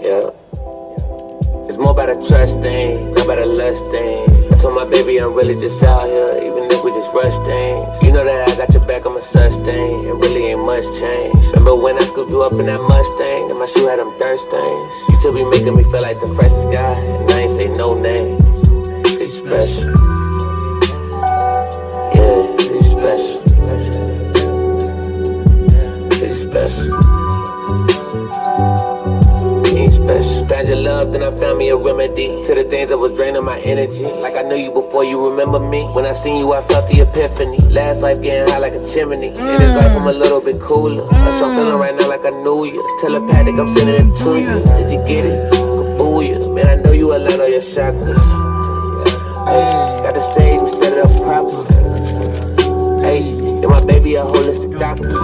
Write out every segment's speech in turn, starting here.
Yeah. It's more about a trust thing, not about a lust thing. I told my baby I'm really just out here, even if we just rush things. You know that I got your back, I'm a such thing. It really ain't much change. Remember when I scooped you up in that Mustang, and my shoe had them thirst stains? You still be making me feel like the freshest guy, and I ain't say no names. Cause you special. Yeah, cause you special. Cause you special. Special. Found your love, then I found me a remedy to the things that was draining my energy. Like I knew you before you remember me. When I seen you, I felt the epiphany. Last life getting high like a chimney. In this life, I'm a little bit cooler. That's what I'm feeling right now, like I knew you. Telepathic, I'm sending it to you. Did you get it? Kabuya. Man, I know you aligned on your chakras. Hey, got the stage, we set it up proper. Hey, you're my baby, a holistic doctor.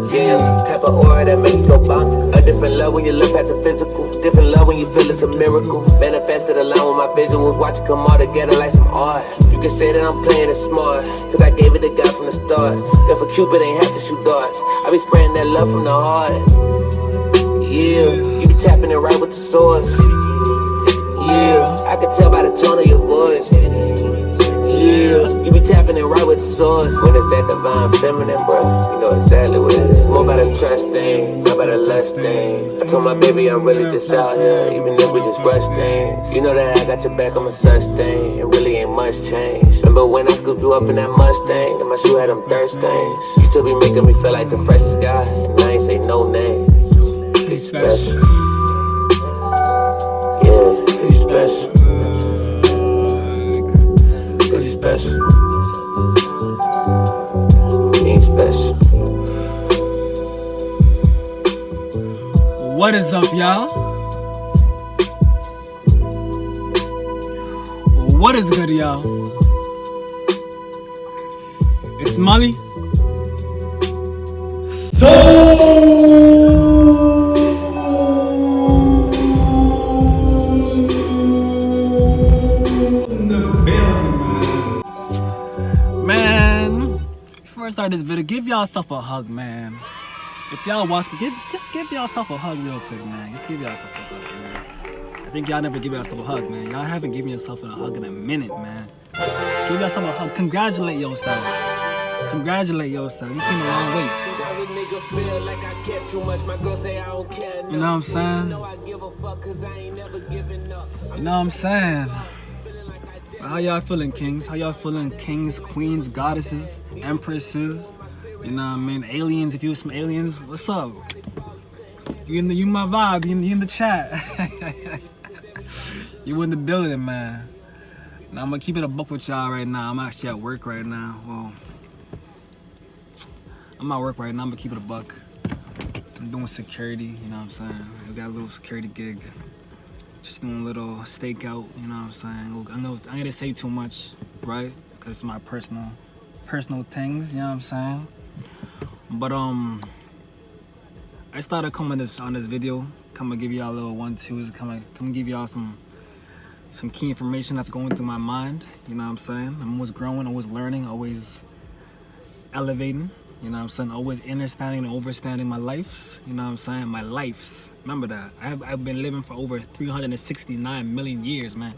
Yeah, type of aura that make you go bonkers. A different love when you look at the physical. Different love when you feel it's a miracle. Manifested along with my visuals. Watch it come all together like some art. You can say that I'm playing it smart, cause I gave it to God from the start. Therefore Cupid ain't have to shoot darts. I be spraying that love from the heart. Yeah, you be tapping it right with the source. Yeah, I can tell by the tone of your voice. Yeah, you be tapping it right with the source. When it's that divine feminine, bro, you know exactly what it is. More about a trust thing, not about a lust thing. I told my baby I'm really just out here, even if we just rush things. You know that I got your back, I'm a such thing. It really ain't much change. Remember when I scooped you up in that Mustang, and my shoe had them thirst stains? You still be making me feel like the freshest guy, and I ain't say no names. Cause you special. Yeah, cause you special. Cause you special. You ain't special. What is up, y'all? What is good, y'all? It's Molly. Start this video, give yourself a hug, man. If y'all watched it, just give yourself a hug real quick, man. Just give yourself a hug, man. I think y'all never give yourself a hug, man. Y'all haven't given yourself a hug in a minute, man. Just give yourself a hug. Congratulate yourself. Congratulate yourself. You came a long way. You know what I'm saying? You know what I'm saying? How y'all feeling, kings? How y'all feeling, kings, queens, goddesses, empresses? You know what I mean? Aliens, if you some aliens, what's up? You my vibe, you in the chat. You in the building, man. Now I'm gonna keep it a buck with y'all right now. I'm actually at work right now. Well, I'm at work right now, I'm gonna keep it a buck. I'm doing security, you know what I'm saying? I got a little security gig. Just doing a little stakeout, you know what I'm saying? I know I ain't gonna say too much, right? Because it's my personal things, you know what I'm saying? But I started coming on this video, come and give y'all a little 1-2s, come give y'all some key information that's going through my mind, you know what I'm saying? I'm always growing, always learning, always elevating, you know what I'm saying? Always understanding and overstanding my lives, you know what I'm saying? My lives. Remember that. I've been living for over 369 million years, man.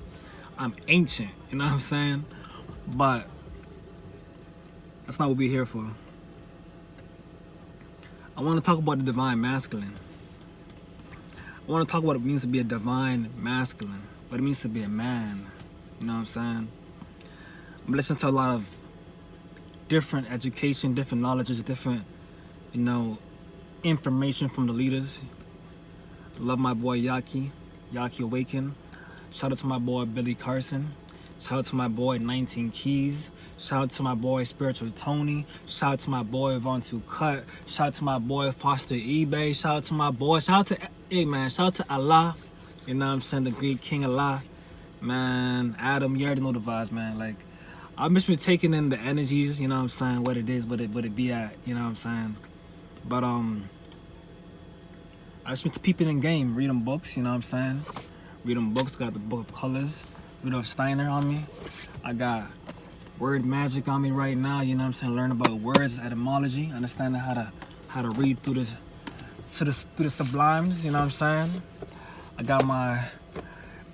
I'm ancient, you know what I'm saying? But that's not what we're here for. I want to talk about the divine masculine. I want to talk about what it means to be a divine masculine, what it means to be a man, you know what I'm saying? I'm listening to a lot of different education, different knowledges, different, you know, information from the leaders. Love my boy Yaki Awaken. Shout out to my boy Billy Carson. Shout out to my boy 19 Keys. Shout out to my boy spiritualtony. Shout out to my boy Vontu Cut. Shout out to my boy Foster eBay. Shout out to my boy. Shout out to Allah. You know what I'm saying? The Greek King Allah. Man, Adam, you already know the vibes, man. Like, I've just been taking in the energies, you know what I'm saying? What it is, what it be at, you know what I'm saying? But I just been peeping in game, reading books, you know what I'm saying? Reading books, got the Book of Colors, Rudolf Steiner on me. I got word magic on me right now, you know what I'm saying? Learn about words, etymology, understanding how to read through through the sublimes, you know what I'm saying? I got my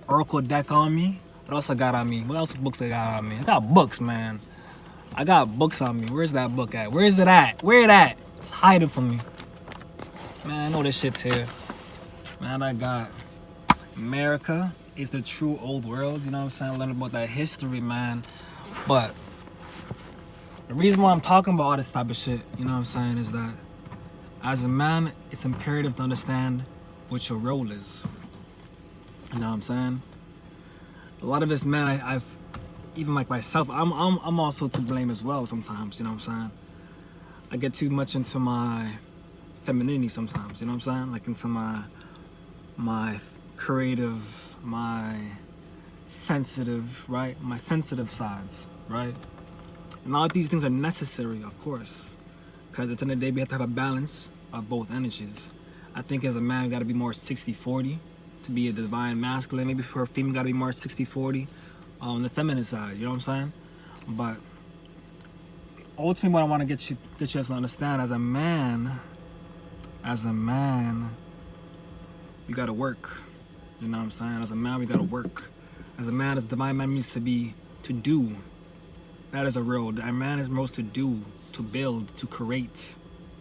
Oracle deck on me. What else I got on me? What else books I got on me? I got books, man. I got books on me. Where's that book at? Where is it at? Where it at? It's hiding from me. Man, I know this shit's here. Man, I got America is the true old world. You know what I'm saying? Learning about that history, man. But the reason why I'm talking about all this type of shit, you know what I'm saying, is that as a man, it's imperative to understand what your role is. You know what I'm saying? A lot of us, man, I've even like myself, I'm also to blame as well sometimes, you know what I'm saying? I get too much into my femininity sometimes, you know what I'm saying? Like into my creative, my sensitive, right? My sensitive sides, right? And all of these things are necessary, of course, because at the end of the day, we have to have a balance of both energies. I think as a man, we got to be more 60-40 to be a divine masculine. Maybe for a female, got to be more 60-40 on the feminine side, you know what I'm saying? But ultimately, what I want to get you guys to understand, as a man, you got to work. You know what I'm saying? As a man, we got to work. As a man, as a divine man means to do. That is a real. A man is most to do, to build, to create.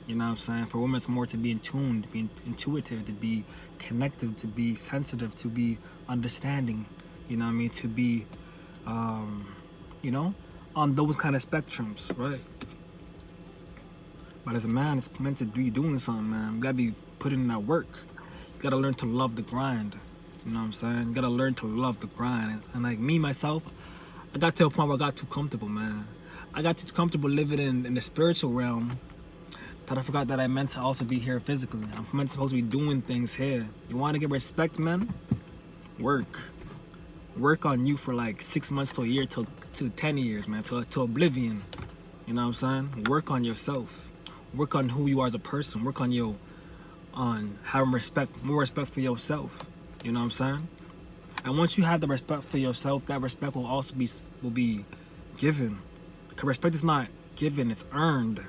You know what I'm saying? For women, it's more to be in tune, to be intuitive, to be connected, to be sensitive, to be understanding. You know what I mean? To be, you know, on those kind of spectrums, right? But as a man, it's meant to be doing something, man. You gotta be putting in that work. You gotta learn to love the grind. You know what I'm saying? You gotta learn to love the grind. And like me, myself, I got to a point where I got too comfortable, man. I got too comfortable living in the spiritual realm that I forgot that I meant to also be here physically. I'm meant supposed to be doing things here. You want to get respect, man? Work. Work on you for like 6 months to a year to 10 years, man, to oblivion. You know what I'm saying? Work on yourself. Work on who you are as a person. Work on having respect, more respect for yourself. You know what I'm saying? And once you have the respect for yourself, that respect will also be given. Because respect is not given, it's earned.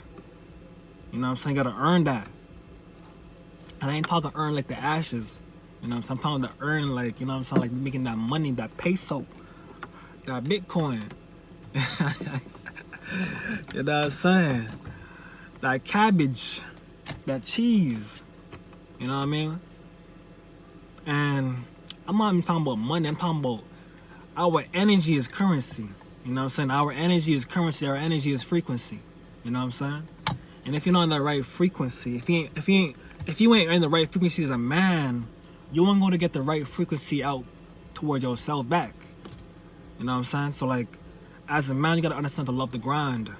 You know what I'm saying? You gotta earn that. And I ain't talking earn like the ashes. You know what I'm saying? I'm talking to earn like, you know what I'm saying? Like making that money, that peso, that Bitcoin. You know what I'm saying? That cabbage, that cheese. You know what I mean? And I'm not even talking about money. I'm talking about our energy is currency. You know what I'm saying? Our energy is currency. Our energy is frequency. You know what I'm saying? And if you're not in the right frequency, if you ain't in the right frequency as a man, you ain't going to get the right frequency out towards yourself back. You know what I'm saying? So like, as a man, you gotta understand to love the grind.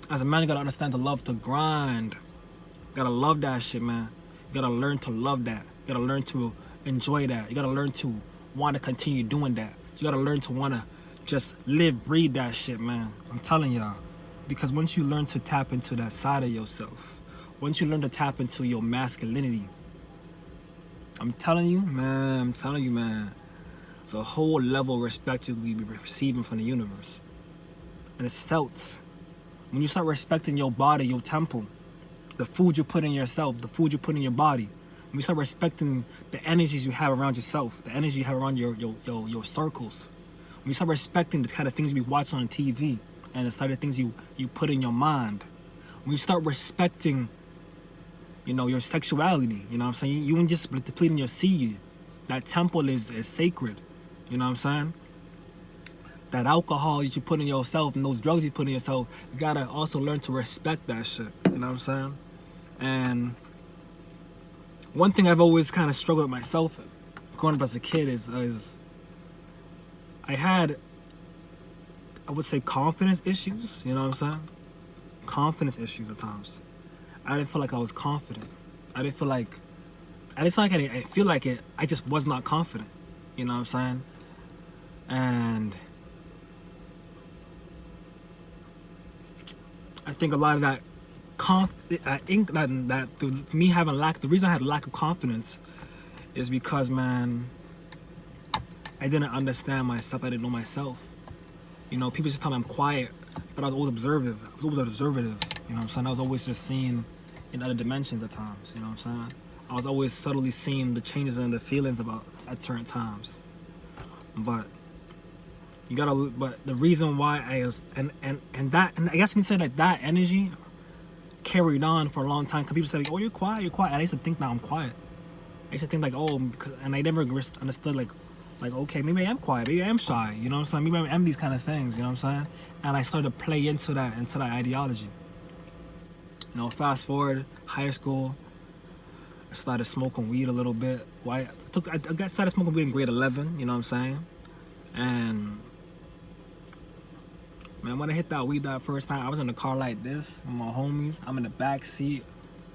As a man, you gotta understand to love to grind. You gotta love that shit, man. You gotta learn to love that. You gotta learn to enjoy that. You gotta learn to want to continue doing that. You gotta learn to want to just live, breathe that shit, man. I'm telling y'all. Because once you learn to tap into that side of yourself, once you learn to tap into your masculinity, I'm telling you, man, it's a whole level of respect you'll be receiving from the universe. And it's felt. When you start respecting your body, your temple, the food you put in yourself, the food you put in your body, when you start respecting the energies you have around yourself, the energy you have around your circles, when you start respecting the kind of things you watch on TV and the kind of things you put in your mind, when you start respecting, you know, your sexuality, you know what I'm saying? You ain't just depleting your seed. That temple is sacred, you know what I'm saying? That alcohol that you put in yourself and those drugs you put in yourself, you gotta also learn to respect that shit, you know what I'm saying? And one thing I've always kind of struggled with myself growing up as a kid is I had, I would say, confidence issues, you know what I'm saying? Confidence issues at times. I didn't feel like I was confident. I didn't feel like I feel like it. I just was not confident. You know what I'm saying? And I think a lot of that, me having the reason I had lack of confidence is because, man, I didn't understand myself. I didn't know myself. You know, people just tell me I'm quiet, but I was always observative. You know what I'm saying? I was always just seeing in other dimensions at times. You know what I'm saying? I was always subtly seeing the changes in the feelings about at certain times. But you gotta. But the reason why I was and I guess you can say like that energy carried on for a long time. Cause people say, like, "Oh, you're quiet, you're quiet." And I used to think now I'm quiet. I used to think like, "Oh," and I never understood like, okay, maybe I am quiet, maybe I am shy. You know what I'm saying? Maybe I am these kind of things. You know what I'm saying? And I started to play into that ideology. You know, fast forward high school. I started smoking weed a little bit. I started smoking weed in grade 11, you know what I'm saying? And man, when I hit that weed that first time, I was in the car like this with my homies. I'm in the back seat.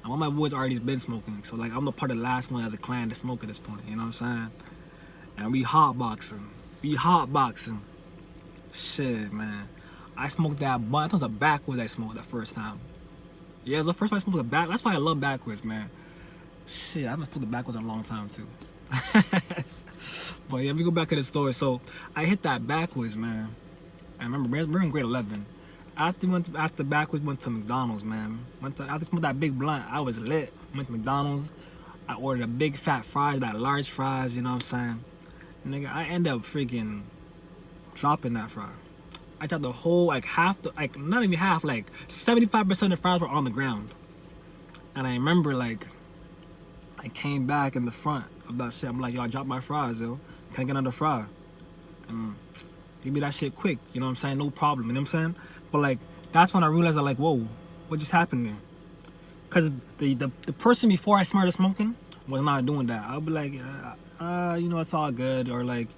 And all my boys already been smoking. So like I'm the part of the last one of the clan to smoke at this point, you know what I'm saying? And we hotboxing. Shit, man. I smoked that blunt. I think it was a backwards I smoked that first time. Yeah, it was the first time I smoked a back. That's why I love backwards, man. Shit, I haven't smoked the backwards in a long time too. But yeah, we go back to the story. So I hit that backwards, man. I remember we're in grade 11. After backwards, went to McDonald's, man. After smoked that big blunt, I was lit. Went to McDonald's. I ordered a big fat fries, that large fries. You know what I'm saying? Nigga, I end up freaking dropping that fry. I dropped the whole not even half, like 75% of the fries were on the ground. And I remember like. I came back in the front of that shit. I'm like, yo, I dropped my fries, yo. Can I get another fry? Give me that shit quick, you know what I'm saying? No problem, you know what I'm saying? But like, that's when I realized, like, whoa, what just happened there? Because the person before I started smoking was not doing that. I'll be like, you know, it's all good. Or like,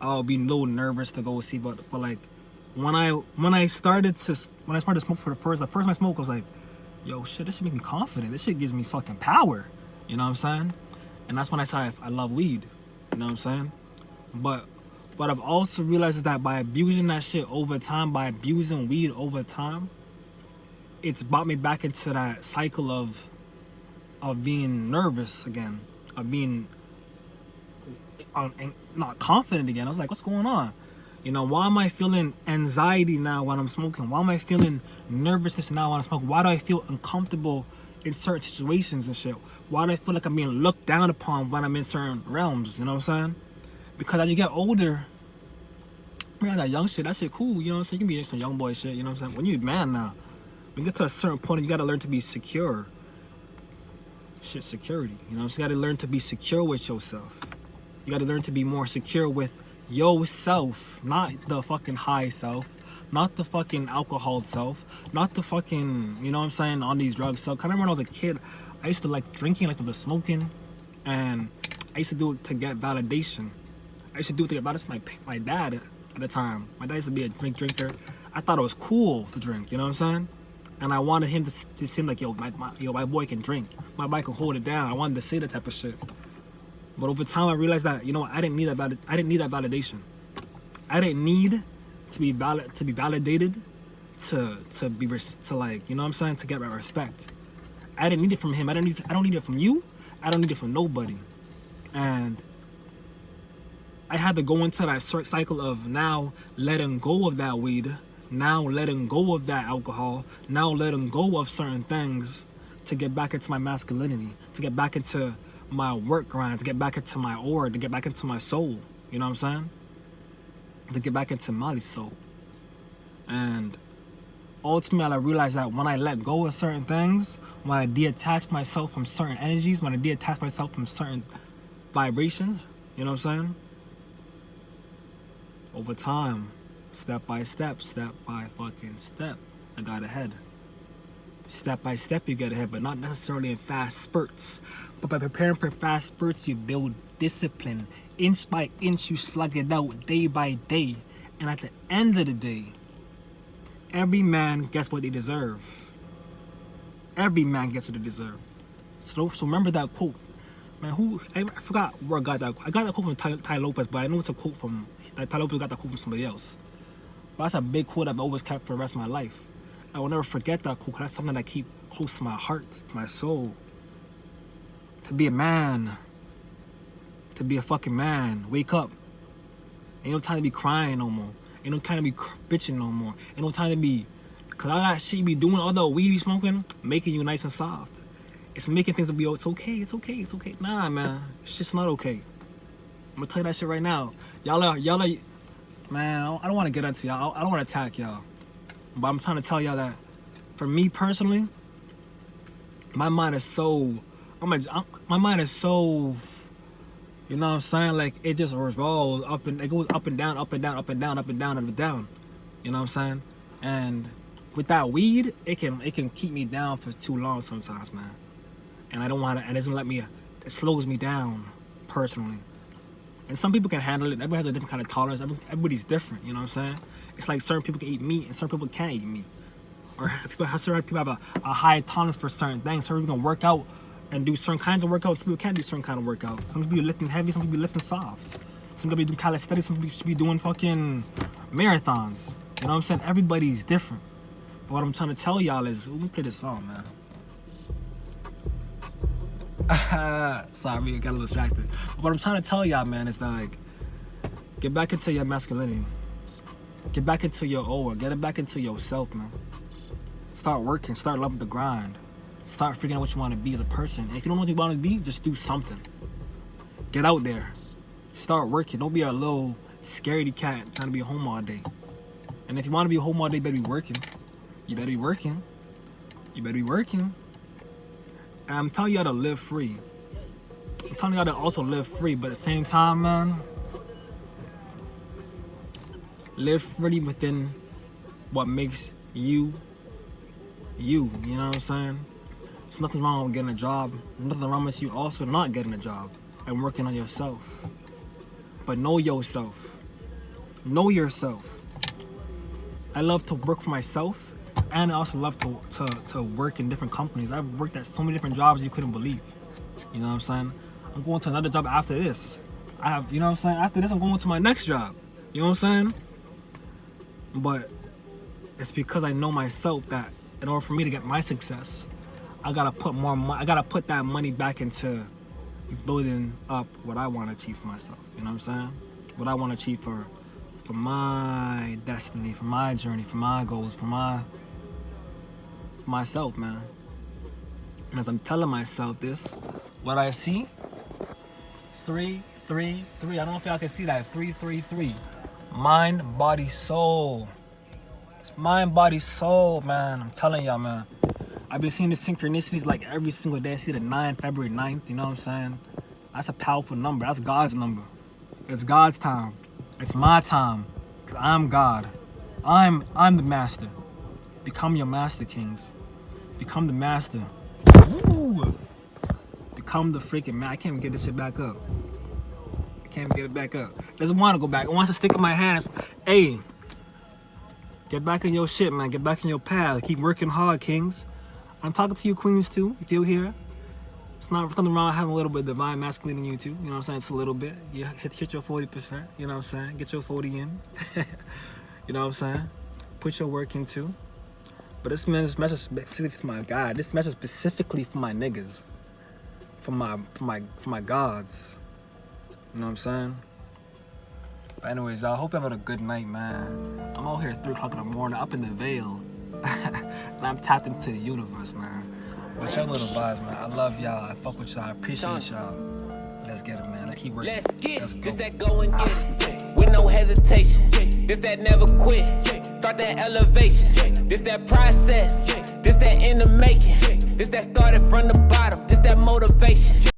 I'll be a little nervous to go see. But like, when I started to smoke for the first time I smoked, I was like, yo, shit, this shit make me confident. This shit gives me fucking power. You know what I'm saying? And that's when I said I love weed. You know what I'm saying? But I've also realized that by abusing that shit over time, by abusing weed over time, it's brought me back into that cycle of being nervous again, of being not confident again. I was like, what's going on? You know, why am I feeling anxiety now when I'm smoking? Why am I feeling nervousness now when I'm smoking? Why do I feel uncomfortable in certain situations and shit? Why do I feel like I'm being looked down upon when I'm in certain realms? You know what I'm saying? Because as you get older, you know, that young shit, that shit cool. You know what I'm saying? You can be in some young boy shit. You know what I'm saying? When you're a man now, when you get to a certain point, you gotta learn to be secure. Shit, security. You know what I'm saying? You gotta learn to be secure with yourself. You gotta learn to be more secure with yourself, not the fucking high self. Not the fucking alcohol self, not the fucking, you know what I'm saying, on these drugs self. I remember when I was a kid, I used to like drinking, I used to smoking, and I used to do it to get validation. I used to do it to get validation. My dad at the time, my dad used to be a drinker. I thought it was cool to drink, you know what I'm saying? And I wanted him to seem like, yo, my boy can drink. My boy can hold it down. I wanted to say that type of shit. But over time, I realized that, you know, I didn't need that validation. I didn't need to be validated to like, you know what I'm saying, to get my respect. I didn't need it from him. I don't need it from you. I don't need it from nobody. And I had to go into that cycle of now letting go of that weed, now letting go of that alcohol, now letting go of certain things to get back into my masculinity, to get back into my work grind, to get back into my aura, to get back into my soul. You know what I'm saying? To get back into Mali's soul. And ultimately I realized that when I let go of certain things, when I detach myself from certain energies, when I detach myself from certain vibrations, you know what I'm saying? Over time, step by step by fucking step, I got ahead. Step by step you get ahead, but not necessarily in fast spurts. But by preparing for fast spurts, you build discipline. Inch by inch, you slug it out day by day. And at the end of the day, every man gets what they deserve. Every man gets what they deserve. So remember that quote. Man, I forgot where I got that. I got that quote from Ty Lopez, but I know it's a quote from, like, Ty Lopez got that quote from somebody else. But that's a big quote I've always kept for the rest of my life. I will never forget that quote, because that's something I keep close to my heart, to my soul. To be a man. To be a fucking man. Wake up. Ain't no time to be crying no more. Ain't no time to be bitching no more. Ain't no time to be, because all that shit you be doing, all that weed you smoking, making you nice and soft. It's making things be, oh, it's okay. Nah, man, it's just not okay. I'm gonna tell you that shit right now. Y'all are, man, I don't want to get into y'all. I don't want to attack y'all. But I'm trying to tell y'all that, for me personally, my mind is so, my mind is so, you know what I'm saying? Like, it just revolves it goes up and down, up and down, up and down, up and down, up and down. You know what I'm saying? And with that weed, it can keep me down for too long sometimes, man. And I don't want to, and it doesn't let me, it slows me down personally. And some people can handle it. Everybody has a different kind of tolerance. Everybody's different, you know what I'm saying? It's like certain people can eat meat and certain people can't eat meat. Or certain people have a high tolerance for certain things. Some people can work out and do certain kinds of workouts. Some people can't do certain kind of workouts. Some people be lifting heavy, some people be lifting soft. Some people be doing calisthenics, some people should be doing fucking marathons. You know what I'm saying? Everybody's different. But what I'm trying to tell y'all is, let me play this song, man. Sorry, I got a little distracted. But what I'm trying to tell y'all, man, is that, like, get back into your masculinity. Get back into your aura. Get back into yourself, man. Start working. Start loving the grind. Start figuring out what you want to be as a person. And if you don't know what you want to be, just do something. Get out there. Start working. Don't be a little scaredy cat trying to be home all day. And if you want to be home all day, you better be working. You better be working. You better be working. And I'm telling y'all to live free. I'm telling y'all to also live free, but at the same time, man, live free within what makes you, you know what I'm saying? There's nothing wrong with getting a job. Nothing wrong with you also not getting a job and working on yourself. But know yourself. Know yourself. I love to work for myself, and I also love to work in different companies. I've worked at so many different jobs you couldn't believe. You know what I'm saying? I'm going to another job after this. You know what I'm saying? After this, I'm going to my next job. You know what I'm saying? But it's because I know myself that in order for me to get my success, I gotta put more money. I gotta put that money back into building up what I want to achieve for myself. You know what I'm saying? What I want to achieve for my destiny, for my journey, for my goals, for myself, man. And as I'm telling myself this, what I see, 3, 3, 3. I don't know if y'all can see that. 3, 3, 3. Mind, body, soul. It's mind, body, soul, man. I'm telling y'all, man. I've been seeing the synchronicities like every single day. I see the 9th, February 9th, you know what I'm saying? That's a powerful number. That's God's number. It's God's time. It's my time. Because I'm God. I'm the master. Become your master, kings. Become the master. Ooh. Become the freaking man. I can't even get this shit back up. I can't even get it back up. It doesn't want to go back. It wants to stick in my hands. Hey, get back in your shit, man. Get back in your path. Keep working hard, kings. I'm talking to you, queens, too, if you're here. It's not nothing wrong with having a little bit of divine masculine in you, too. You know what I'm saying? It's a little bit. You hit your 40%. You know what I'm saying? Get your 40 in. You know what I'm saying? Put your work in, too. But this message specifically for my God. This message specifically for my niggas. For my gods. You know what I'm saying? But anyways, I hope you're having a good night, man. I'm out here at 3 o'clock in the morning, up in the Vale. And I'm tapped into the universe, man. But y'all little vibes, man. I love y'all. I fuck with y'all. I appreciate y'all. Let's get it, man. Let's keep working. Let's get it. This that go and get it. With no hesitation. This that never quit. Start that elevation. This that process. This that in the making. This that started from the bottom. This that motivation.